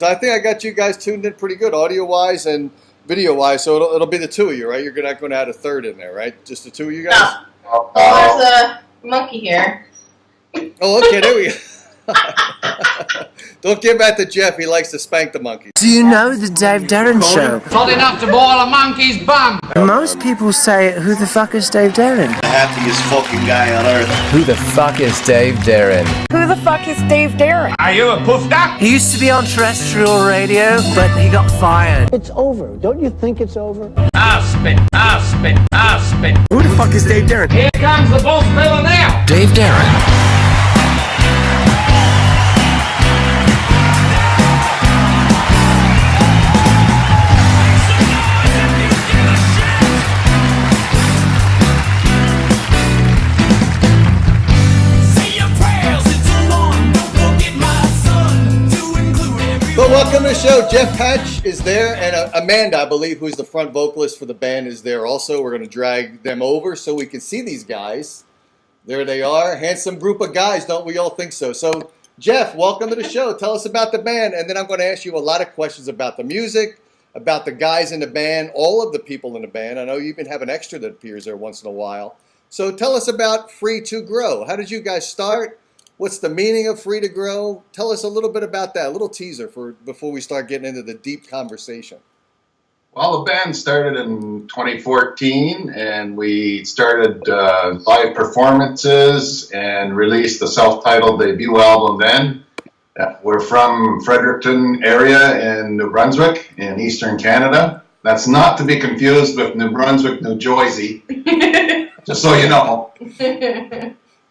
So I think I got you guys tuned in pretty good, audio-wise and video-wise. So it'll be the two of you, right? You're not going to add a third in there, right? Just the two of you guys? No. Well, there's a monkey here. Oh, okay, there we go. Don't give that to Jeff. He likes to spank the monkey. Do you know the Dave Darin show? Not enough to boil a monkey's bum. Most people say, who the fuck is Dave Darin? The happiest fucking guy on earth. Who the fuck is Dave Darin? Who the fuck is Dave Darin? Are you a puffed up? He used to be on terrestrial radio, but he got fired. It's over. Don't you think it's over? I'll spit. Who the fuck is Dave Darin? Here comes the bull spiller now. Dave Darin. Well, welcome to the show. Jeff Patch is there, and Amanda, I believe, who's the front vocalist for the band, is there also. We're going to drag them over so we can see these guys. There they are. Handsome group of guys, don't we all think so? So, Jeff, welcome to the show. Tell us about the band, and then I'm going to ask you a lot of questions about the music, about the guys in the band, all of the people in the band. I know you even have an extra that appears there once in a while. So tell us about Free to Grow. How did you guys start? What's the meaning of Free to Grow? Tell us a little bit about that, a little teaser before we start getting into the deep conversation. Well, the band started in 2014, and we started live performances and released the self-titled debut album then. We're from Fredericton area in New Brunswick in eastern Canada. That's not to be confused with New Brunswick, New Jersey, just so you know.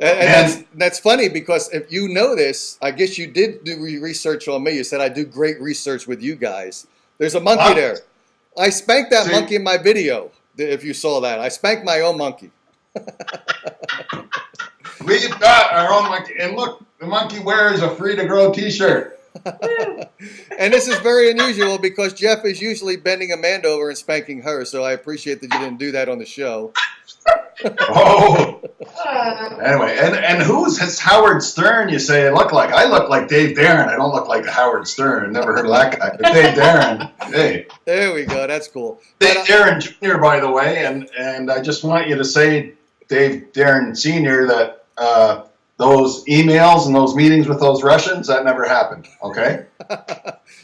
And that's funny because if you know this, I guess you did do research on me. You said I do great research with you guys. There's a monkey there. I spanked that monkey in my video, if you saw that. I spanked my own monkey. We've got our own monkey. And look, the monkey wears a Free to Grow t-shirt. And this is very unusual because Jeff is usually bending Amanda over and spanking her. So I appreciate that you didn't do that on the show. Oh. Anyway, and who's his Howard Stern? You say I look like? I look like Dave Darin. I don't look like Howard Stern. Never heard of that guy. But Dave Darin. Hey. There we go. That's cool. Dave Darin Jr., by the way, and I just want you to say, Dave Darin Sr., that those emails and those meetings with those Russians, that never happened. Okay?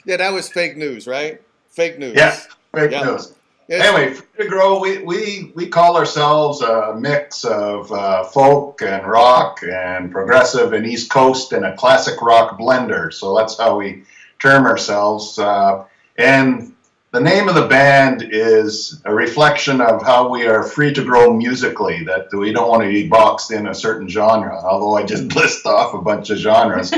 Yeah, that was fake news, right? Fake news. Yeah, fake news. Yes. Anyway, Free to Grow, we call ourselves a mix of folk and rock and progressive and East Coast and a classic rock blender. So that's how we term ourselves. And the name of the band is a reflection of how we are free to grow musically, that we don't want to be boxed in a certain genre, although I just list off a bunch of genres.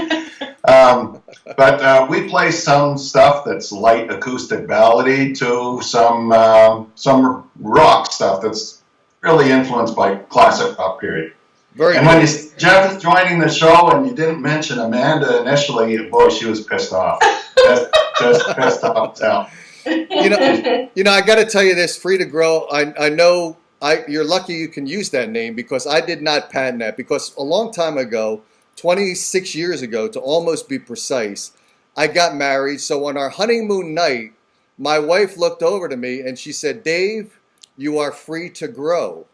But we play some stuff that's light acoustic ballady to some rock stuff that's really influenced by classic rock period. When Jeff is joining the show and you didn't mention Amanda initially, boy, she was pissed off. Just pissed off to hell. You know, I got to tell you this, Free to Grow, I know you're lucky you can use that name because I did not patent that, because a long time ago, 26 years ago, to almost be precise, I got married. So on our honeymoon night, my wife looked over to me and she said, "Dave, you are free to grow."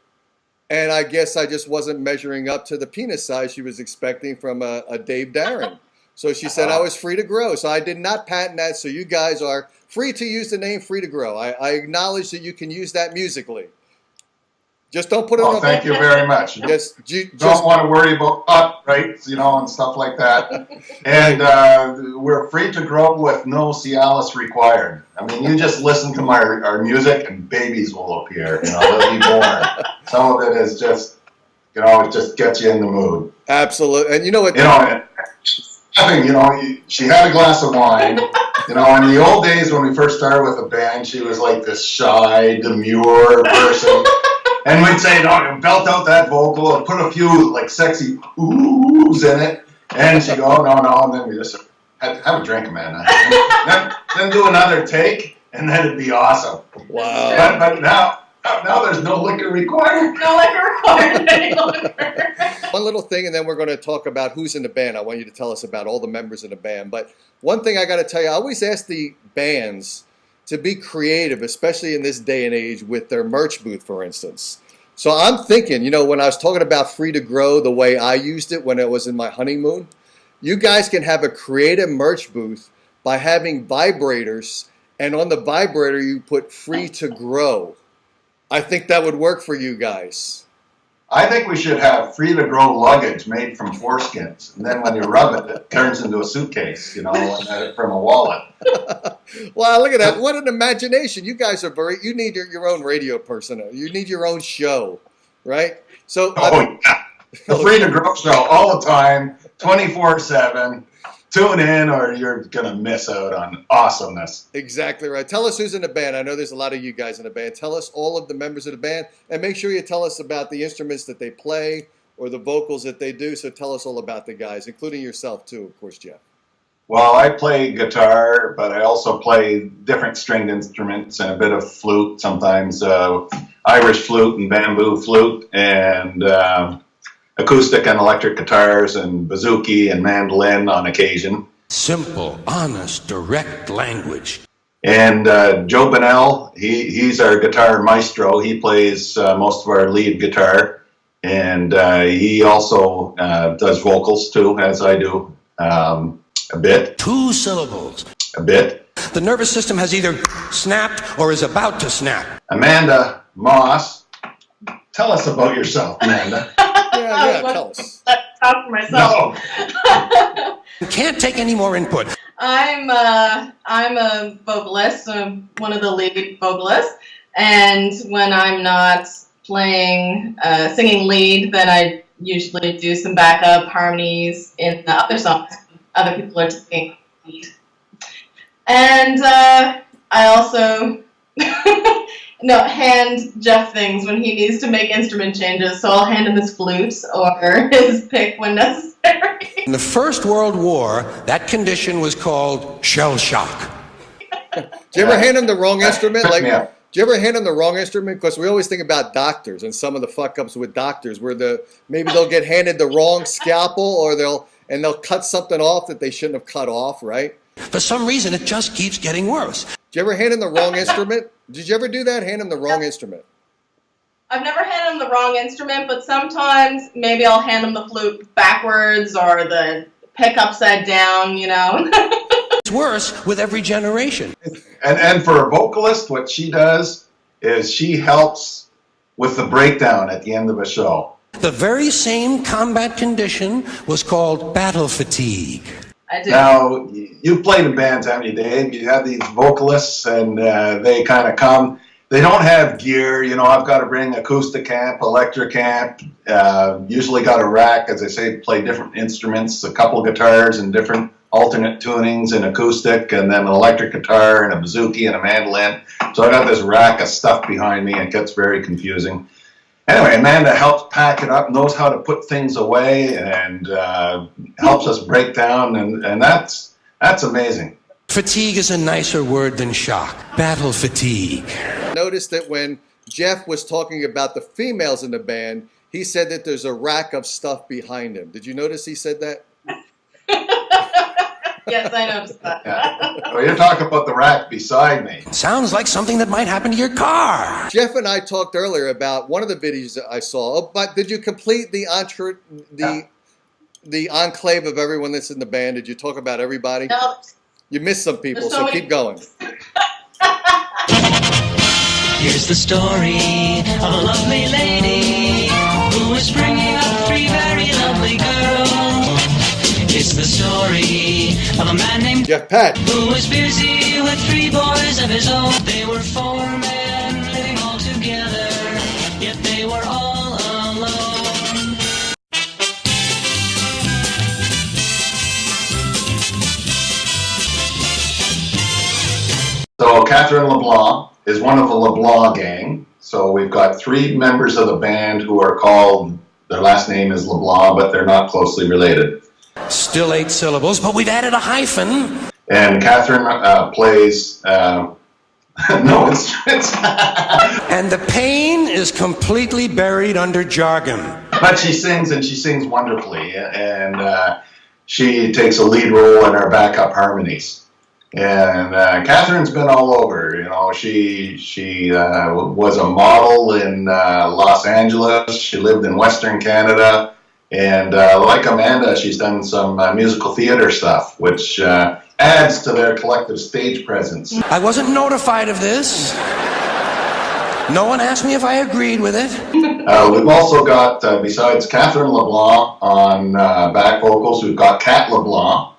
And I guess I just wasn't measuring up to the penis size she was expecting from a Dave Darin. So she said I was free to grow. So I did not patent that. So you guys are free to use the name Free to Grow. I acknowledge that you can use that musically. Just don't put it on. Thank you very much. Yes, don't want to worry about copyrights, and stuff like that. And we're free to grow with no Cialis required. I mean, you just listen to our music and babies will appear. They'll be born. Some of it is just, it just gets you in the mood. Absolutely. And you know what? She had a glass of wine. In the old days when we first started with the band, she was like this shy, demure person. And we'd say, no, belt out that vocal and put a few like sexy oohs in it. And she'd go, no. And then we just have a drink, man. Then do another take, and then it'd be awesome. Wow. But now Now there's no liquor required. No liquor required any longer. One little thing, and then we're going to talk about who's in the band. I want you to tell us about all the members in the band. But one thing I got to tell you, I always ask the bands to be creative, especially in this day and age with their merch booth, for instance. So I'm thinking, you know, when I was talking about Free to Grow, the way I used it when it was in my honeymoon, you guys can have a creative merch booth by having vibrators, and on the vibrator you put Free to Grow. I think that would work for you guys. I think we should have Free to Grow luggage made from foreskins, and then when you rub it, it turns into a suitcase, you know, from a wallet. Wow, look at that. What an imagination. You guys are you need your own radio person. You need your own show, right? So, yeah. The Free to Grow show all the time, 24/7. Tune in or you're going to miss out on awesomeness. Exactly right. Tell us who's in the band. I know there's a lot of you guys in the band. Tell us all of the members of the band, and make sure you tell us about the instruments that they play or the vocals that they do. So tell us all about the guys, including yourself too, of course, Jeff. Well, I play guitar, but I also play different stringed instruments and a bit of flute, sometimes Irish flute and bamboo flute, and acoustic and electric guitars and bouzouki and mandolin on occasion. Simple, honest, direct language. And Joe Bonnell, he's our guitar maestro. He plays most of our lead guitar, and he also does vocals too, as I do, a bit. 2 syllables. A bit. The nervous system has either snapped or is about to snap. Amanda Moss, tell us about yourself, Amanda. Yeah, tell us. Talk for myself. No. Can't take any more input. I'm a vocalist, one of the lead vocalists, and when I'm not playing singing lead, then I usually do some backup harmonies in the other songs. Other people are singing lead, and I also hand Jeff things when he needs to make instrument changes. So I'll hand him his flute or his pick when necessary. In the First World War, that condition was called shell shock. Do you ever hand him the wrong instrument? Pick Like, me up. do you ever hand them the wrong instrument? Because we always think about doctors and some of the fuck-ups with doctors where maybe they'll get handed the wrong scalpel or they'll cut something off that they shouldn't have cut off, right? For some reason, it just keeps getting worse. Did you ever hand him the wrong instrument? Did you ever do that? Hand him the wrong instrument? I've never handed him the wrong instrument, but sometimes maybe I'll hand him the flute backwards or the pick upside down, you know. It's worse with every generation. And for a vocalist, what she does is she helps with the breakdown at the end of a show. The very same combat condition was called battle fatigue. I do. Now, you've played in bands, haven't you, Dave? You have these vocalists, and they kind of come. They don't have gear. You know, I've got to bring acoustic amp, electric amp, usually got a rack, as I say, play different instruments, a couple guitars and different alternate tunings and acoustic, and then an electric guitar and a bouzouki and a mandolin. So I got this rack of stuff behind me, and it gets very confusing. Anyway, Amanda helps pack it up, knows how to put things away, and helps us break down, and that's amazing. Fatigue is a nicer word than shock. Battle fatigue. Notice that when Jeff was talking about the females in the band, he said that there's a rack of stuff behind him. Did you notice he said that? Yes, I noticed that. Yeah. Well, you're talking about the rack beside me. Sounds like something that might happen to your car. Jeff and I talked earlier about one of the videos that I saw, but did you complete the enclave of everyone that's in the band? Did you talk about everybody? No. You missed some people, There's so so many- keep going. Here's the story of a lovely lady who was bringing up 3 very lovely girls. It's the story of a man named Jeff Pat. who was busy with 3 boys of his own. They were 4 men living all together, yet they were all alone. So Catherine LeBlanc is one of the LeBlanc gang. So we've got 3 members of the band who are called, their last name is LeBlanc, but they're not closely related. Still 8 syllables, but we've added a hyphen. And Catherine plays No, it's And the pain is completely buried under jargon. But she sings, and she sings wonderfully, and she takes a lead role in our backup harmonies. And Catherine's been all over. You know, she was a model in Los Angeles. She lived in Western Canada, and like Amanda, she's done some musical theater stuff, which adds to their collective stage presence. I wasn't notified of this. No one asked me if I agreed with it. We've also got, besides Catherine LeBlanc on back vocals, we've got Cat LeBlanc,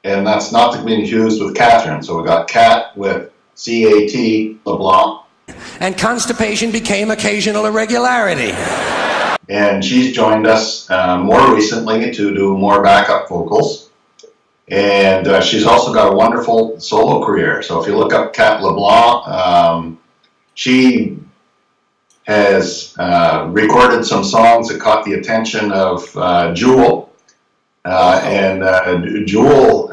and that's not to be confused with Catherine. So we got Cat with C-A-T LeBlanc. And constipation became occasional irregularity. And she's joined us more recently to do more backup vocals. And she's also got a wonderful solo career. So if you look up Cat LeBlanc, she has recorded some songs that caught the attention of Jewel. And Jewel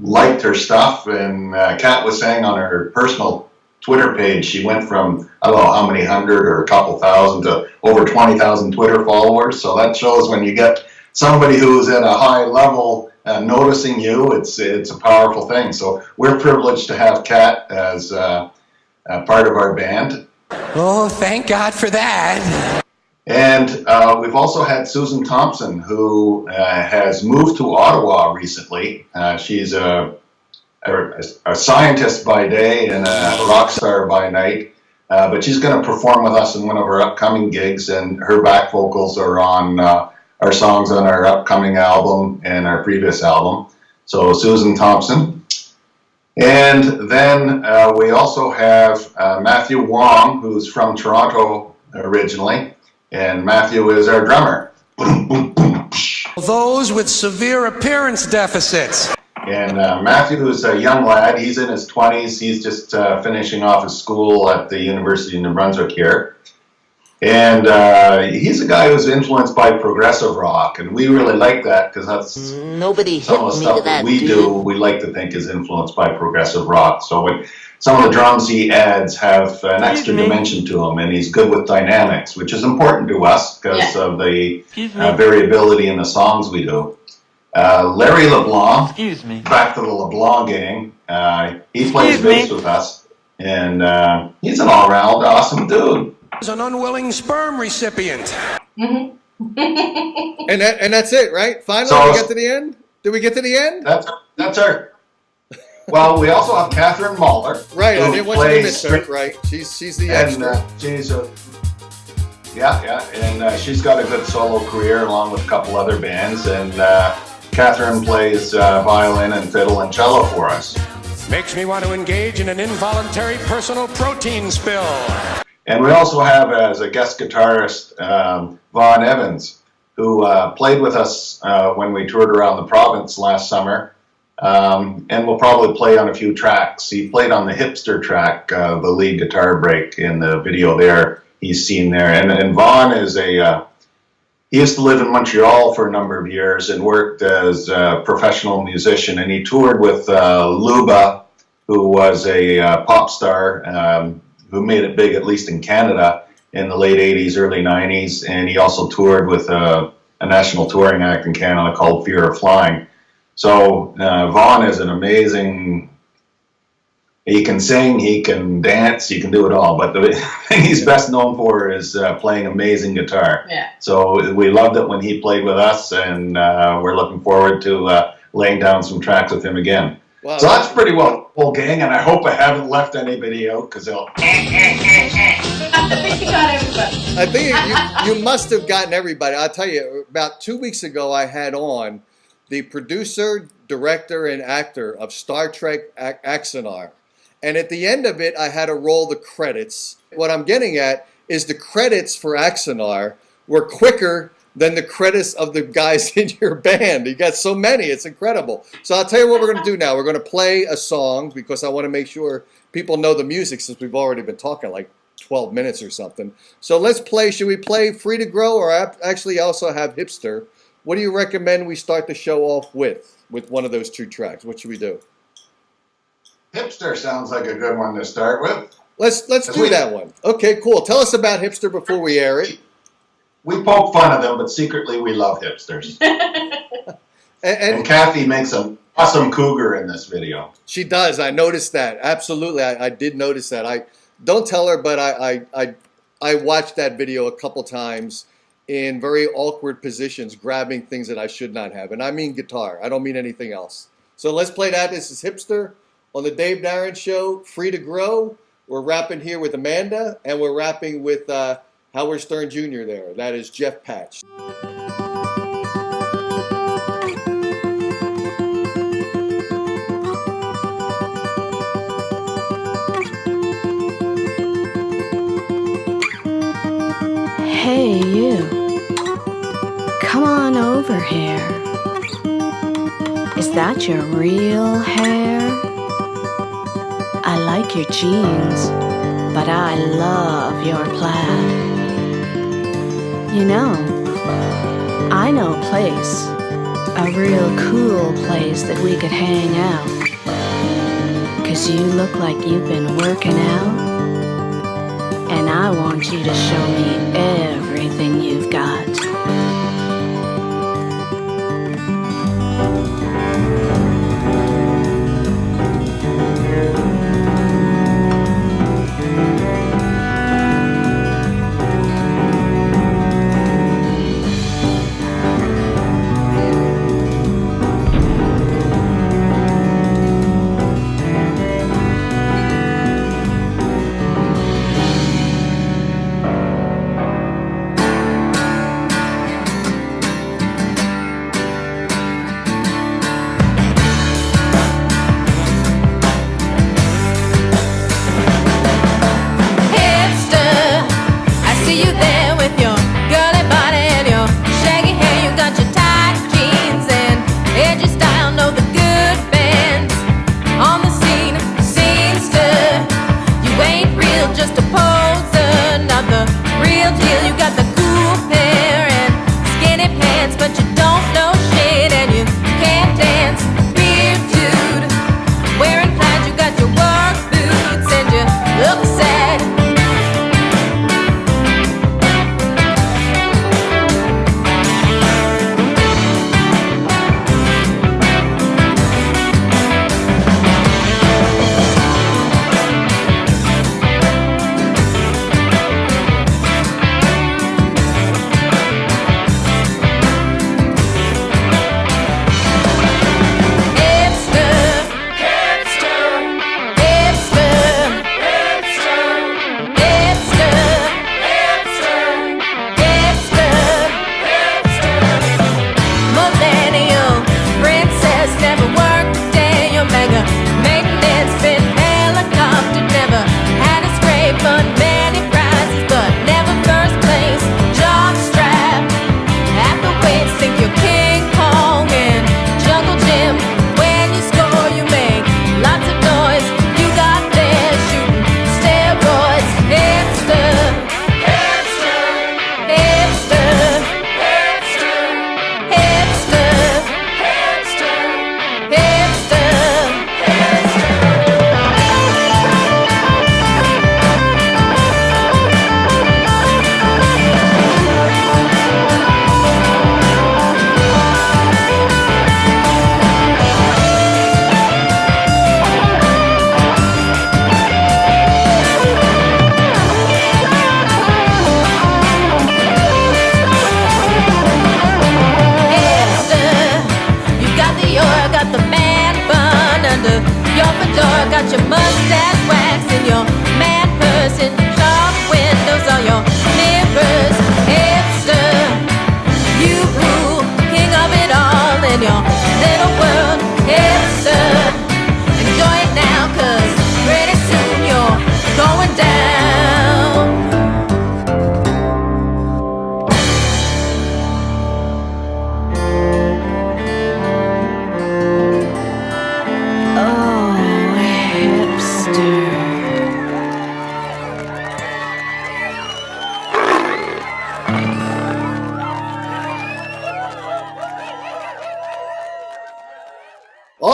liked her stuff, and Kat was saying on her personal Twitter page, she went from, I don't know how many hundred or a couple thousand to over 20,000 Twitter followers. So that shows when you get somebody who's at a high level noticing you, it's a powerful thing. So we're privileged to have Kat as part of our band. Oh, thank God for that. And we've also had Susan Thompson, who has moved to Ottawa recently. She's a scientist by day and a rock star by night. But she's going to perform with us in one of our upcoming gigs, and her back vocals are on our songs on our upcoming album and our previous album. So Susan Thompson. And then we also have Matthew Wong, who's from Toronto originally. And Matthew is our drummer. Those with severe appearance deficits. And Matthew is a young lad. He's in his 20s. He's just finishing off his school at the University of New Brunswick here. And he's a guy who's influenced by progressive rock. And we really like that because that's some of the stuff that we do. We like to think is influenced by progressive rock. So some of the drums he adds have an extra dimension to them, and he's good with dynamics, which is important to us because of the variability in the songs we do. Larry LeBlanc, back to the LeBlanc gang, he plays bass with us, and he's an all-around awesome dude. He's an unwilling sperm recipient. Mm-hmm. and that's it, right? Finally, we get to the end? Did we get to the end? That's her. Well, we also have Catherine Mahler. Right, I didn't want you to miss her. Right, she's the extra. She's and she's got a good solo career along with a couple other bands. And Catherine plays violin and fiddle and cello for us. Makes me want to engage in an involuntary personal protein spill. And we also have as a guest guitarist Vaughn Evans, who played with us when we toured around the province last summer. And we'll probably play on a few tracks. He played on the Hipster track, the lead guitar break in the video there. He's seen there. And Vaughn is he used to live in Montreal for a number of years and worked as a professional musician. And he toured with Luba, who was a pop star who made it big, at least in Canada, in the late 80s, early 90s. And he also toured with a national touring act in Canada called Fear of Flying. So Vaughn is an amazing, he can sing, he can dance, he can do it all. But the thing he's best known for is playing amazing guitar. Yeah. So we loved it when he played with us, and we're looking forward to laying down some tracks with him again. Wow. So that's pretty well full gang, and I hope I haven't left anybody out because they'll... I think you got everybody. I think you must have gotten everybody. I'll tell you, about 2 weeks ago I had on the producer, director, and actor of Star Trek Axanar. And at the end of it, I had to roll the credits. What I'm getting at is the credits for Axanar were quicker than the credits of the guys in your band. You got so many, it's incredible. So I'll tell you what we're going to do now. We're going to play a song because I want to make sure people know the music since we've already been talking like 12 minutes or something. So let's play. Should we play Free to Grow, or actually also have Hipster? What do you recommend we start the show off with one of those two tracks? What should we do? Hipster sounds like a good one to start with. Let's do that one. Okay, cool. Tell us about Hipster before we air it. We poke fun of them, but secretly we love hipsters. and Kathy makes an awesome cougar in this video. She does. I noticed that. Absolutely. I did notice that. I don't tell her, but I watched that video a couple times in very awkward positions, grabbing things that I should not have. And I mean guitar. I don't mean anything else. So let's play that. This is Hipster on the Dave Darin Show, Free to Grow. We're rapping here with Amanda, and we're rapping with Howard Stern Jr. there. That is Jeff Patch. Hey, you. Come on over here. Is that your real hair? I like your jeans, but I love your plaid. You know, I know a place, a real cool place that we could hang out. 'Cause you look like you've been working out, and I want you to show me everything you've got.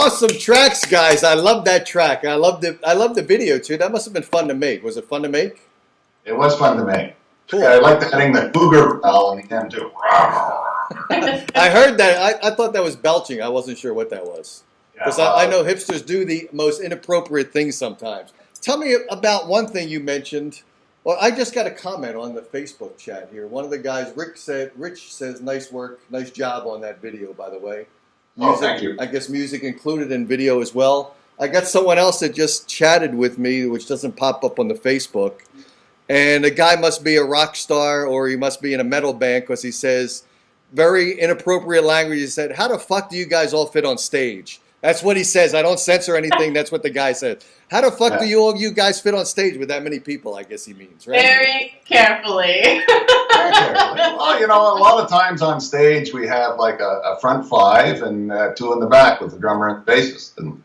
Awesome tracks, guys. I love that track. I love the video too. That must have been fun to make. Was it fun to make? It was fun to make. Cool. I liked adding the cougar bell in the end too. I heard that. I thought that was belching. I wasn't sure what that was. Because I know hipsters do the most inappropriate things sometimes. Tell me about one thing you mentioned. Well, I just got a comment on the Facebook chat here. One of the guys, Rich says, nice work, nice job on that video, by the way. Music, thank you. I guess music included in video as well. I got someone else that just chatted with me, which doesn't pop up on the Facebook. And the guy must be a rock star or he must be in a metal band because he says, very inappropriate language. He said, how the fuck do you guys all fit on stage? That's what he says. I don't censor anything. That's what the guy said. How the fuck do you guys fit on stage with that many people, I guess he means, right? Very carefully. Very carefully. Well, you know, a lot of times on stage we have like a front five and two in the back with the drummer and the bassist. And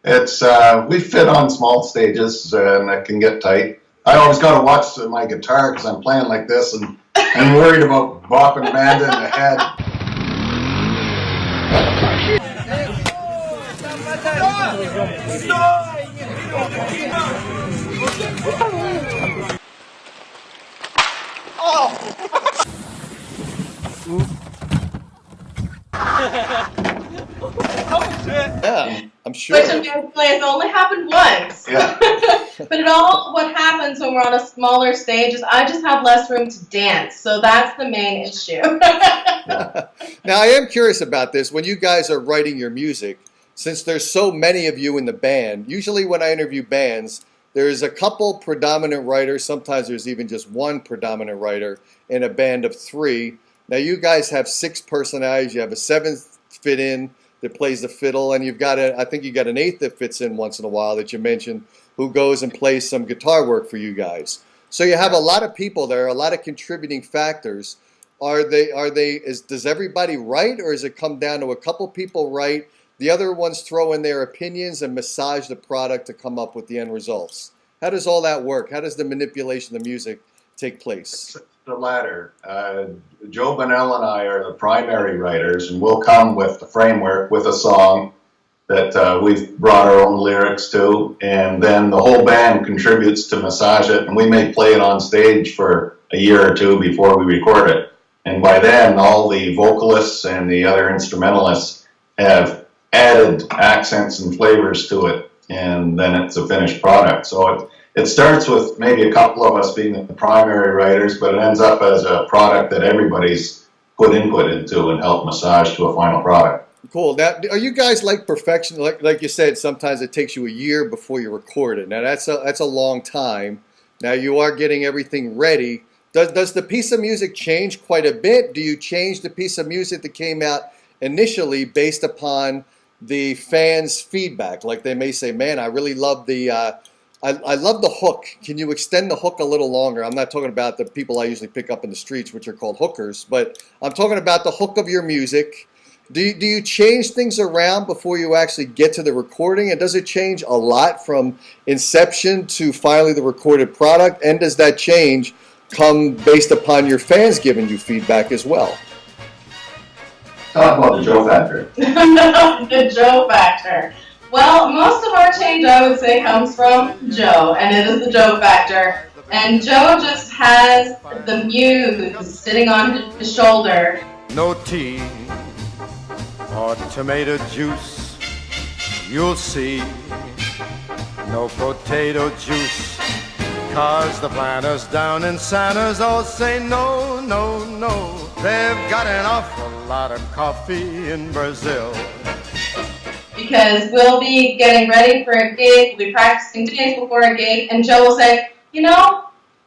it's, we fit on small stages and it can get tight. I always got to watch my guitar because I'm playing like this and I'm worried about bopping Amanda in the head. Yeah, I'm sure. Which I'm going to play has only happened once. Yeah. But what happens when we're on a smaller stage is I just have less room to dance. So that's the main issue. Now, I am curious about this. When you guys are writing your music, since there's so many of you in the band, usually when I interview bands, there's a couple predominant writers. Sometimes there's even just one predominant writer in a band of three. Now, you guys have 6 personalities. You have a 7th fit in that plays the fiddle, and you've got I think you got an 8th that fits in once in a while that you mentioned, who goes and plays some guitar work for you guys. So you have a lot of people there, a lot of contributing factors. Does everybody write, or does it come down to a couple people write, the other ones throw in their opinions and massage the product to come up with the end results? How does all that work? How does the manipulation of the music take place? The latter. Joe Bonnell and I are the primary writers, and we'll come with the framework with a song that we've brought our own lyrics to, and then the whole band contributes to massage it, and we may play it on stage for a year or two before we record it. And by then, all the vocalists and the other instrumentalists have added accents and flavors to it, and then it's a finished product. So it starts with maybe a couple of us being the primary writers, but it ends up as a product that everybody's put input into and helped massage to a final product. Cool. Now, are you guys like perfection? Like you said, sometimes it takes you a year before you record it. Now, that's a long time. Now, you are getting everything ready. Does the piece of music change quite a bit? Do you change the piece of music that came out initially based upon the fans' feedback? Like they may say, man, I really love I love the hook. Can you extend the hook a little longer? I'm not talking about the people I usually pick up in the streets, which are called hookers, but I'm talking about the hook of your music. Do you change things around before you actually get to the recording? And does it change a lot from inception to finally the recorded product? And does that change come based upon your fans giving you feedback as well? Talk about the Joe factor. The Joe factor. Well, most of our change, I would say, comes from Joe, and it is the Joe factor. And Joe just has the muse sitting on his shoulder. No tea or tomato juice, you'll see. No potato juice, 'cause the planters down in Santa's all say no, no, no. They've got an awful lot of coffee in Brazil. Because we'll be getting ready for a gig, we'll be practicing 2 days before a gig, and Joe will say, you know,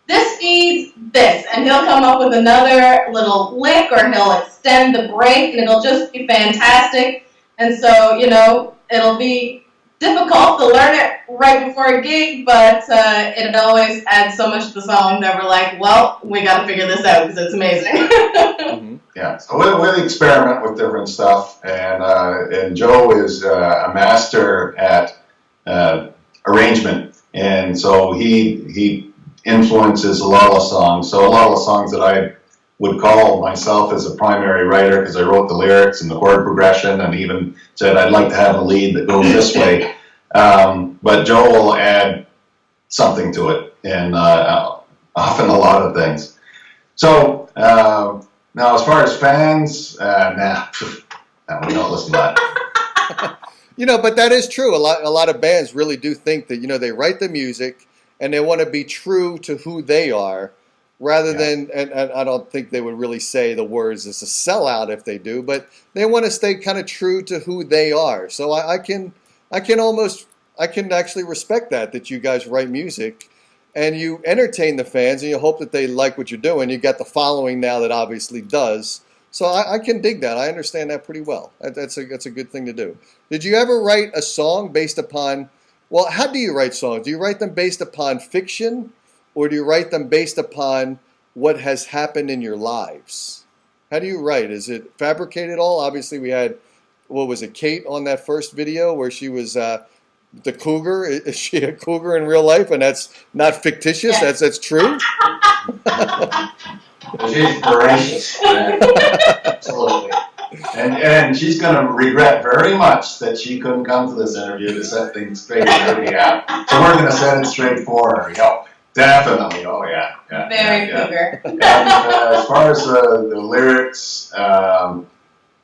this needs this, and he'll come up with another little lick, or he'll extend the break, and it'll just be fantastic. And so, you know, it'll be difficult to learn it right before a gig, but it always adds so much to the song that we're like, well, we got to figure this out because it's amazing. Mm-hmm. Yeah, so we'll experiment with different stuff, and Joe is a master at arrangement, and so he influences a lot of songs. So a lot of songs that I would call myself as a primary writer because I wrote the lyrics and the chord progression, and even said I'd like to have a lead that goes this way. But Joe will add something to it, and often a lot of things. So now, as far as fans, we don't listen to that. But that is true. A lot of bands really do think that, they write the music and they want to be true to who they are, rather than, and I don't think they would really say the words as a sellout if they do, but they want to stay kind of true to who they are. So I can actually respect that you guys write music and you entertain the fans and you hope that they like what you're doing. You got the following now that obviously does. So I can dig that. I understand that pretty well. That's a good thing to do. Did you ever write a song based upon, well, how do you write songs? Do you write them based upon fiction, or do you write them based upon what has happened in your lives? How do you write? Is it fabricated all? Obviously we had, what was it, Kate on that first video where she was the cougar. Is she a cougar in real life? And that's not fictitious? Yes. That's true? She's voracious. Absolutely. And she's going to regret very much that she couldn't come to this interview to set things straight for her behalf. So we're going to set it straight for her. Definitely. Oh, yeah. Very cougar. And as far as the lyrics,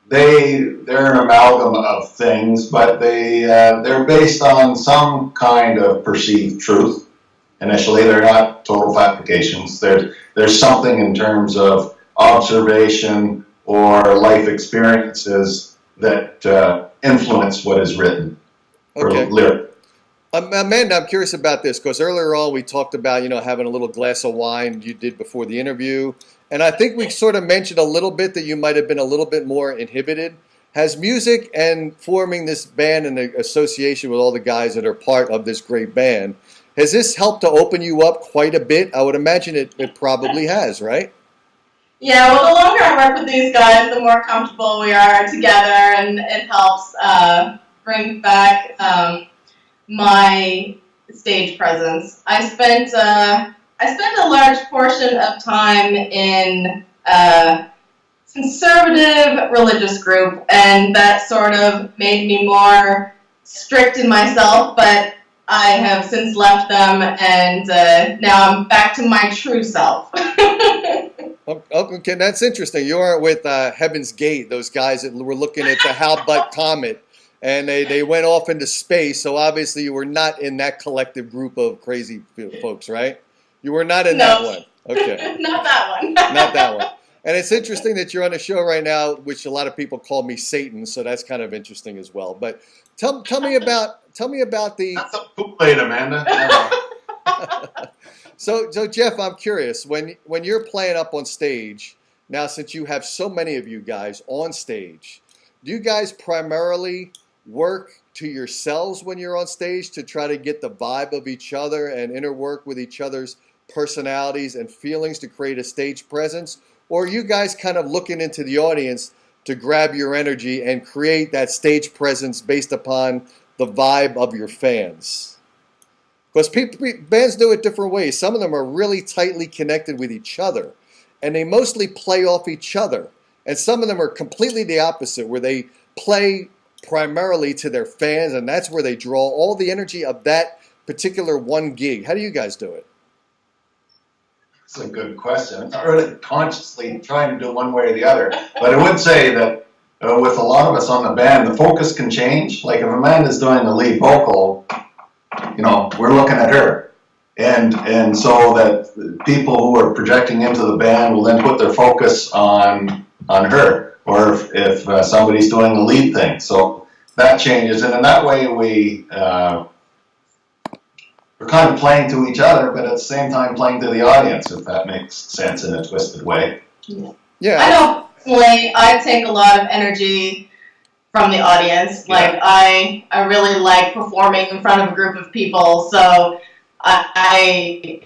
they're an amalgam of things, but they're based on some kind of perceived truth. Initially, they're not total fabrications. There's something in terms of observation or life experiences that influence what is written. Okay. Or lyric. Amanda, I'm curious about this because earlier on we talked about, having a little glass of wine you did before the interview. And I think we sort of mentioned a little bit that you might have been a little bit more inhibited. Has music and forming this band and the association with all the guys that are part of this great band, has this helped to open you up quite a bit? I would imagine it probably has, right? Yeah, well, the longer I work with these guys, the more comfortable we are together, and it helps bring back my stage presence. I spent a large portion of time in a conservative religious group, and that sort of made me more strict in myself, but I have since left them, and now I'm back to my true self. Okay, that's interesting. You aren't with Heaven's Gate, those guys that were looking at the Hal-Butt comet, and they went off into space, so obviously you were not in that collective group of crazy folks, right? You were not in that one. Okay. Not that one. Not that one. And it's interesting that you're on a show right now, which a lot of people call me Satan, so that's kind of interesting as well. But tell me about the. That's a Kool-Aid, Amanda. So Jeff, I'm curious, when you're playing up on stage, now since you have so many of you guys on stage, do you guys primarily work to yourselves when you're on stage to try to get the vibe of each other and interwork with each other's personalities and feelings to create a stage presence? Or are you guys kind of looking into the audience to grab your energy and create that stage presence based upon the vibe of your fans? Because bands do it different ways. Some of them are really tightly connected with each other, and they mostly play off each other. And some of them are completely the opposite, where they play primarily to their fans, and that's where they draw all the energy of that particular one gig. How do you guys do it? That's a good question. I'm not really consciously trying to do one way or the other, but I would say that with a lot of us on the band, the focus can change. Like if Amanda's doing the lead vocal, we're looking at her. And so that people who are projecting into the band will then put their focus on her, or if somebody's doing the lead thing. So that changes, and in that way we're kind of playing to each other, but at the same time playing to the audience, if that makes sense in a twisted way. Yeah. I take a lot of energy from the audience. Yeah. Like I really like performing in front of a group of people, so I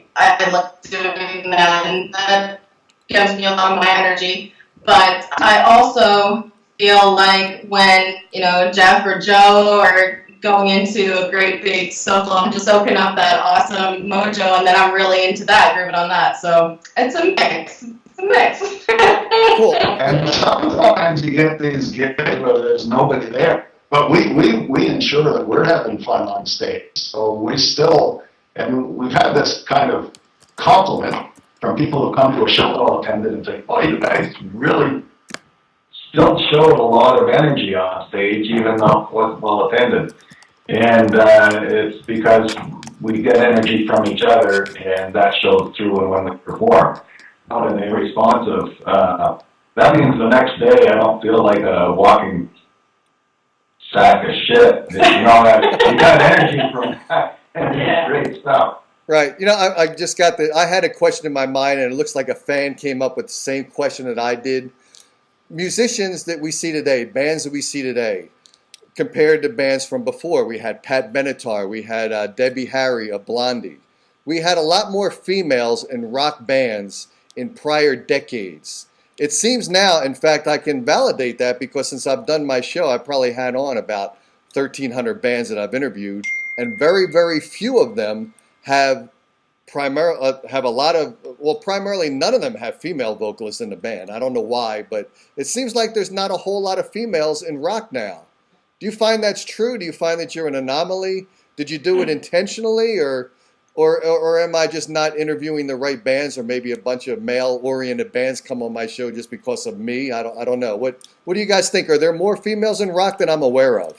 like doing that, and that gives me a lot of my energy. But I also feel like when Jeff or Joe are going into a great big solo, I'm just soaking up that awesome mojo, and then I'm really into that, grooving on that. So it's a mix. It's a mix. Cool. And sometimes you get these gigs where there's nobody there. But we ensure that we're having fun on stage. So we still, and we've had this kind of compliment from people who come to a show well attended and say, "Oh, you guys really still showed a lot of energy on stage, even though it wasn't well attended." And it's because we get energy from each other, and that shows through when we perform. Not in a responsive. That means the next day I don't feel like a walking sack of shit. You got energy from that, and it's great stuff. Right. I just got I had a question in my mind, and it looks like a fan came up with the same question that I did. Musicians that we see today, bands that we see today, compared to bands from before. We had Pat Benatar, we had Debbie Harry of Blondie. We had a lot more females in rock bands in prior decades. It seems now, in fact, I can validate that because since I've done my show, I probably had on about 1,300 bands that I've interviewed, and very, very few of them have primarily none of them have female vocalists in the band. I don't know why, but it seems like there's not a whole lot of females in rock now. Do you find that's true? Do you find that you're an anomaly? Did you do it intentionally, or am I just not interviewing the right bands, or maybe a bunch of male-oriented bands come on my show just because of me? I don't know. What do you guys think? Are there more females in rock than I'm aware of?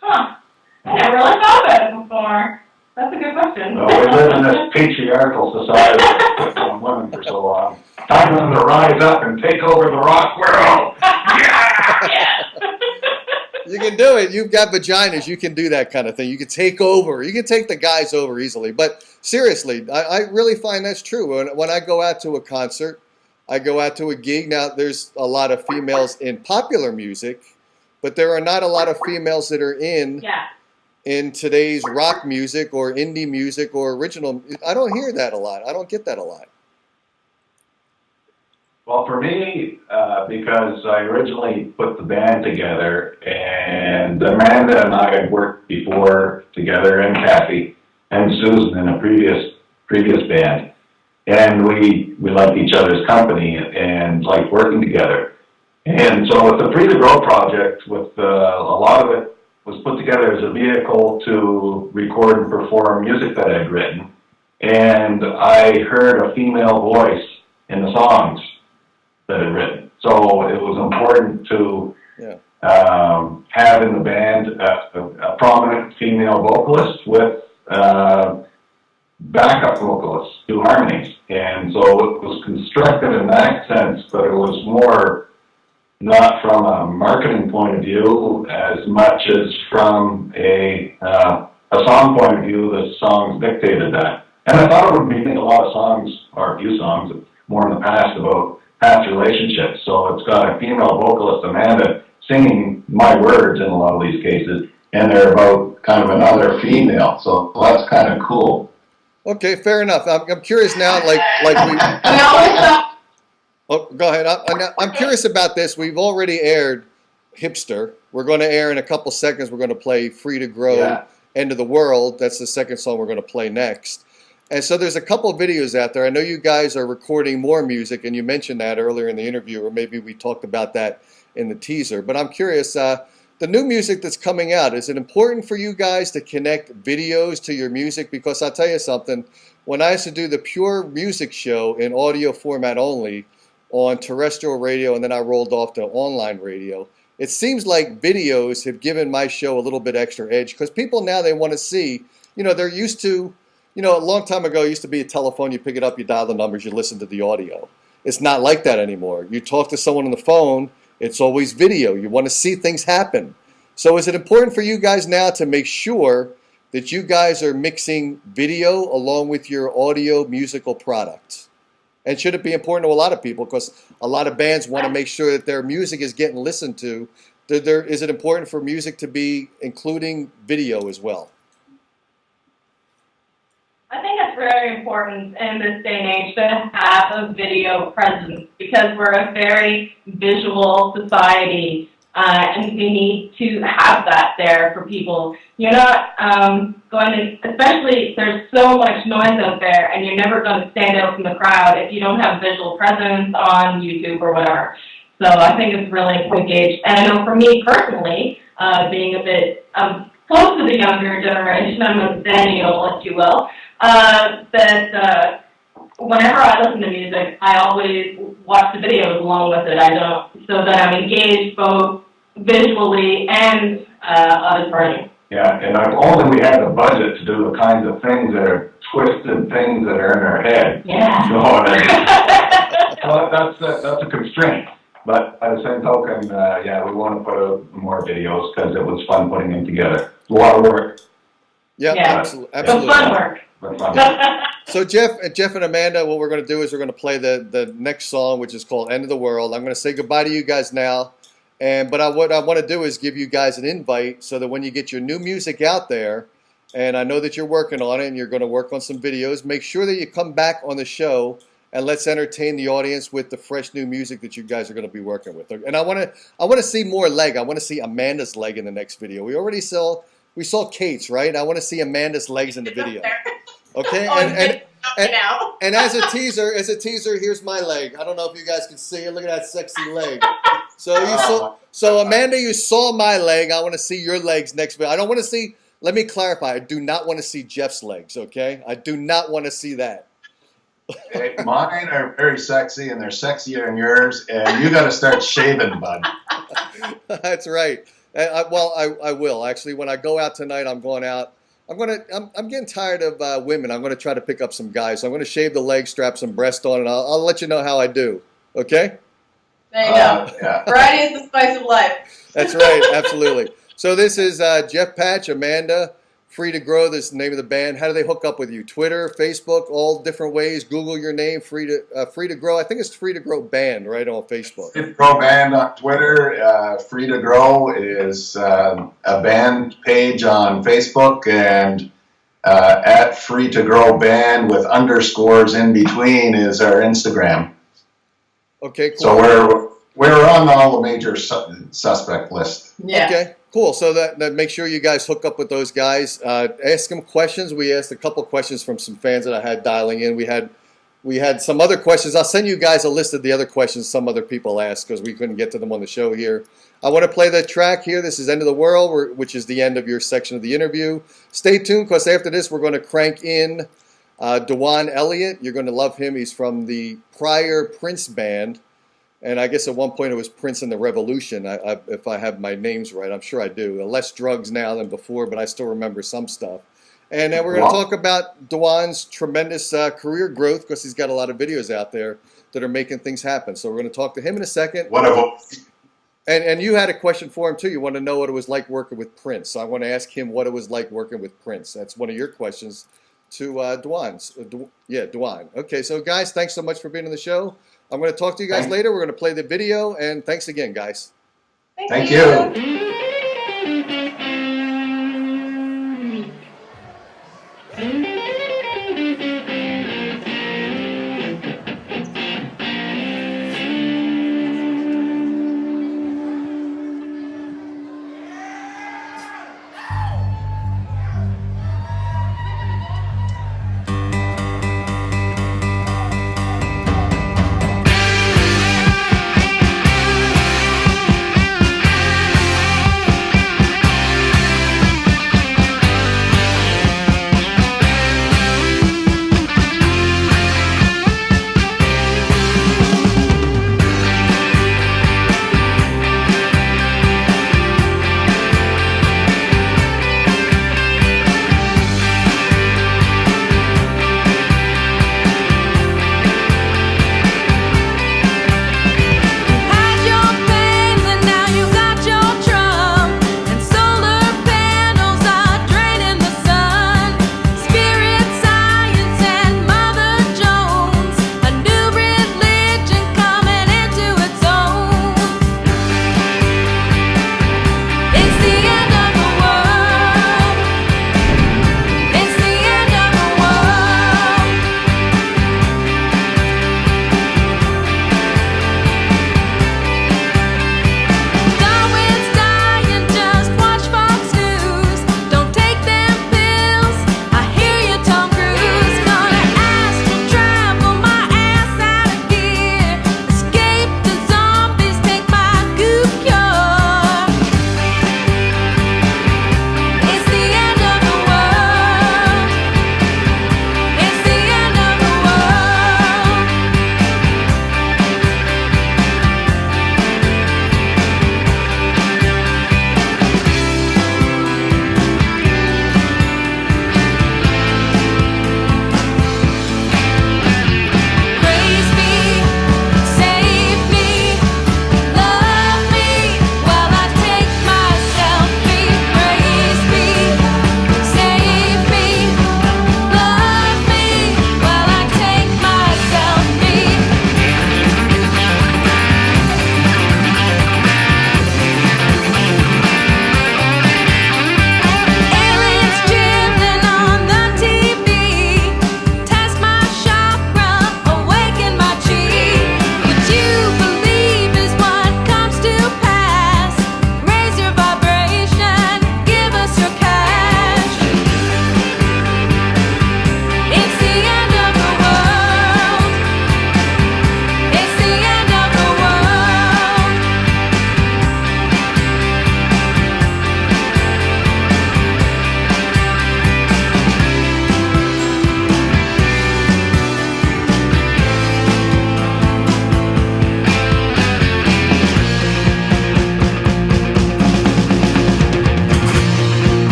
Huh. I never really thought about it before. That's a good question. Well, we live in this patriarchal society that's been on women for so long. Time for them to rise up and take over the rock world. Yeah! You can do it. You've got vaginas. You can do that kind of thing. You can take over. You can take the guys over easily. But seriously, I really find that's true. When I go out to a concert, I go out to a gig. Now, there's a lot of females in popular music, but there are not a lot of females that are in today's rock music or indie music or original. I don't hear that a lot. I don't get that a lot. Well, for me, because I originally put the band together, and Amanda and I had worked before together, and Kathy and Susan in a previous band, and we liked each other's company and liked working together. And so with the Free to Grow project, with a lot of it was put together as a vehicle to record and perform music that I'd written, and I heard a female voice in the songs that I'd written. So it was important to have in the band a prominent female vocalist with backup vocalists, do harmonies. And so it was constructed in that sense, but it was more not from a marketing point of view as much as from a song point of view. The songs dictated that. And I thought it would be a lot of songs, or a few songs, more in the past about past relationships. So it's got a female vocalist, Amanda, singing my words in a lot of these cases, and they're about kind of another female. So that's kind of cool. Okay, fair enough. I'm curious now, like we. Oh, go ahead. I'm curious about this. We've already aired Hipster. We're going to air in a couple seconds. We're going to play Free to Grow, End of the World. That's the second song we're going to play next. And so there's a couple of videos out there. I know you guys are recording more music, and you mentioned that earlier in the interview, or maybe we talked about that in the teaser. But I'm curious, the new music that's coming out, is it important for you guys to connect videos to your music? Because I'll tell you something, when I used to do the pure music show in audio format only on terrestrial radio, and then I rolled off to online radio, it seems like videos have given my show a little bit extra edge, because people now, they want to see, they're used to, a long time ago, it used to be a telephone, you pick it up, you dial the numbers, you listen to the audio. It's not like that anymore. You talk to someone on the phone, it's always video. You want to see things happen. So is it important for you guys now to make sure that you guys are mixing video along with your audio musical products? And should it be important to a lot of people? Because a lot of bands want to make sure that their music is getting listened to. Is it important for music to be including video as well? I think it's very important in this day and age to have a video presence, because we're a very visual society. And we need to have that there for people. You're not going to, especially there's so much noise out there, and you're never going to stand out from the crowd if you don't have visual presence on YouTube or whatever. So I think it's really engaged. And I know for me personally, being a bit close to the younger generation, I'm a millennial, if you will, that whenever I listen to music, I always watch the videos along with it. I don't, so that I'm engaged both visually and auditorily. Yeah, and if only we had the budget to do the kinds of things that are twisted things that are in our head. Yeah. Well, that's a constraint. But by the same token, yeah, we want to put out more videos because it was fun putting them together. A lot of work. Yep, Yeah, absolutely. but fun work. So Jeff and Amanda, what we're going to do is we're going to play the next song, which is called "End of the World." I'm going to say goodbye to you guys now, but what I want to do is give you guys an invite so that when you get your new music out there, and I know that you're working on it and you're going to work on some videos, make sure that you come back on the show and let's entertain the audience with the fresh new music that you guys are going to be working with. And I want to see more leg. I want to see Amanda's leg in the next video. We saw Kate's, right? I want to see Amanda's legs in the video. Okay, and as a teaser, here's my leg. I don't know if you guys can see it. Look at that sexy leg. So Amanda, you saw my leg. I want to see your legs next video. I don't want to see. Let me clarify. I do not want to see Jeff's legs. Okay, I do not want to see that. Hey, mine are very sexy, and they're sexier than yours. And you got to start shaving, bud. That's right. I will actually. When I go out tonight, I'm going out. I'm getting tired of women. I'm going to try to pick up some guys. So I'm going to shave the legs, strap some breast on, and I'll let you know how I do. Okay? There you go. Yeah. Variety is the spice of life. That's right. Absolutely. So this is Jeff Patch, Amanda, Free to Grow. This is the name of the band. How do they hook up with you? Twitter, Facebook, all different ways. Google your name, Free to Grow. I think it's Free to Grow Band, right, on Facebook. Free to Grow Band on Twitter. Free to Grow is a band page on Facebook, and at Free to Grow Band with underscores in between is our Instagram. Okay, cool. So we're on all the major suspect list. Yeah. Okay. Cool. So that make sure you guys hook up with those guys. Ask them questions. We asked a couple questions from some fans that I had dialing in. We had some other questions. I'll send you guys a list of the other questions some other people asked because we couldn't get to them on the show here. I want to play the track here. This is End of the World, which is the end of your section of the interview. Stay tuned because after this we're going to crank in Dewan Elliott. You're going to love him. He's from the prior Prince band. And I guess at one point it was Prince and the Revolution, if I have my names right. I'm sure I do. Less drugs now than before, but I still remember some stuff. And then we're going to talk about Dewan's tremendous career growth because he's got a lot of videos out there that are making things happen. So we're going to talk to him in a second. And you had a question for him, too. You want to know what it was like working with Prince. So I want to ask him what it was like working with Prince. That's one of your questions to Dewan. Dewan. Okay, so guys, thanks so much for being on the show. I'm going to talk to you guys later. We're going to play the video, and thanks again, guys. Thank you.